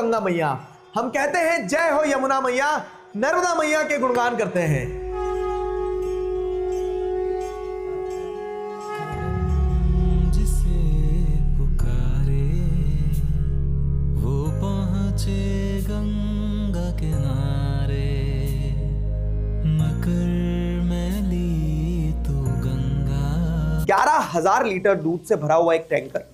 गंगा मैया। हम कहते हैं जय हो यमुना मैया, नर्मदा मैया के गुणगान करते हैं। जिसे पुकारे वो पहुंचे गंगा किनारे, मकर मैली तो गंगा। 11,000 लीटर दूध से भरा हुआ एक टैंकर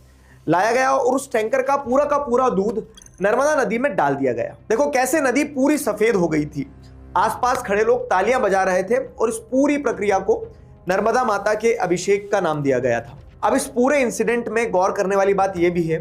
लाया गया और उस टैंकर का पूरा दूध नर्मदा नदी में डाल दिया गया। देखो कैसे नदी पूरी सफेद हो गई थी। आसपास खड़े लोग तालियां बजा रहे थे और इस पूरी प्रक्रिया को नर्मदा माता के अभिषेक का नाम दिया गया था। अब इस पूरे इंसिडेंट में गौर करने वाली बात यह भी है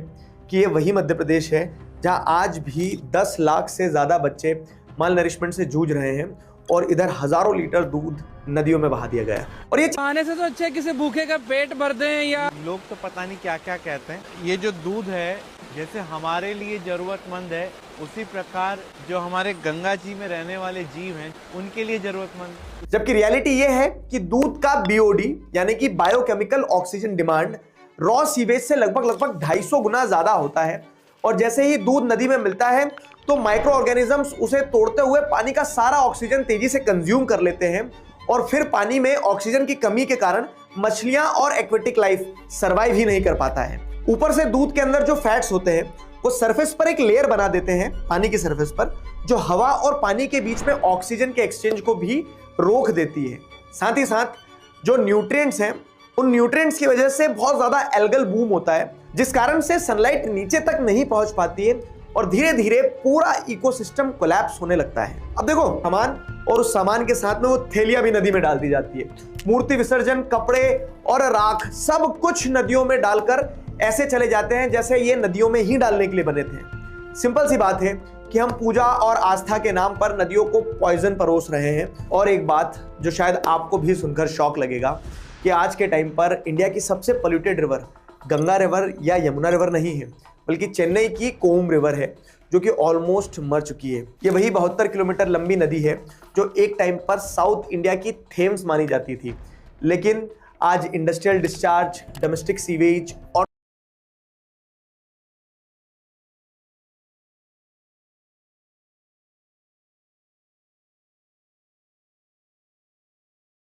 कि ये वही मध्य प्रदेश है जहां आज भी 10 लाख से ज्यादा बच्चे माल नरिशमेंट से जूझ रहे हैं और इधर हजारों लीटर दूध नदियों में बहा दिया गया। और ये खाने से तो अच्छा है किसी भूखे का पेट भर दें। या लोग तो पता नहीं क्या क्या कहते हैं। ये जो दूध है जैसे हमारे लिए जरूरतमंद है, उसी प्रकार जो हमारे गंगा जी में रहने वाले जीव हैं उनके लिए जरूरतमंद। जबकि रियलिटी ये है कि दूध का बीओडी यानी कि biochemical oxygen demand raw sewage से लगभग 250 गुना ज्यादा होता है। और जैसे ही दूध नदी में मिलता है तो माइक्रो ऑर्गेनिजम्स उसे तोड़ते हुए पानी का सारा ऑक्सीजन तेजी से कंज्यूम कर लेते हैं और फिर पानी में ऑक्सीजन की कमी के कारण मछलियां और एक्वेटिक लाइफ सरवाइव ही नहीं कर पाता है। ऊपर से दूध के अंदर जो फैट्स होते हैं वो सरफेस पर एक लेयर बना देते हैं, पानी की सरफेस पर, जो हवा और पानी के बीच में ऑक्सीजन के एक्सचेंज को भी रोक देती है। साथ ही साथ जो न्यूट्रिएंट्स हैं उन न्यूट्रिएंट्स की वजह से बहुत ज्यादा एल्गल बूम होता है, जिस कारण से सनलाइट नीचे तक नहीं पहुंच पाती है और धीरे धीरे पूरा इकोसिस्टम कोलैप्स होने लगता है। अब देखो सामान, और उस सामान के साथ में वो थैलियां भी नदी में डाल दी जाती है। मूर्ति विसर्जन, कपड़े और राख सब कुछ नदियों में डालकर ऐसे चले जाते हैं जैसे ये नदियों में ही डालने के लिए बने थे। सिंपल सी बात है कि हम पूजा और आस्था के नाम पर नदियों को पॉइजन परोस रहे हैं। और एक बात जो शायद आपको भी सुनकर शॉक लगेगा कि आज के टाइम पर इंडिया की सबसे पोल्यूटेड रिवर गंगा रिवर या यमुना रिवर नहीं है, बल्कि चेन्नई की कोम रिवर है, जो कि ऑलमोस्ट मर चुकी है। ये वही 72 किलोमीटर लंबी नदी है जो एक टाइम पर साउथ इंडिया की थेम्स मानी जाती थी, लेकिन आज इंडस्ट्रियल डिस्चार्ज, डोमेस्टिक सीवेज और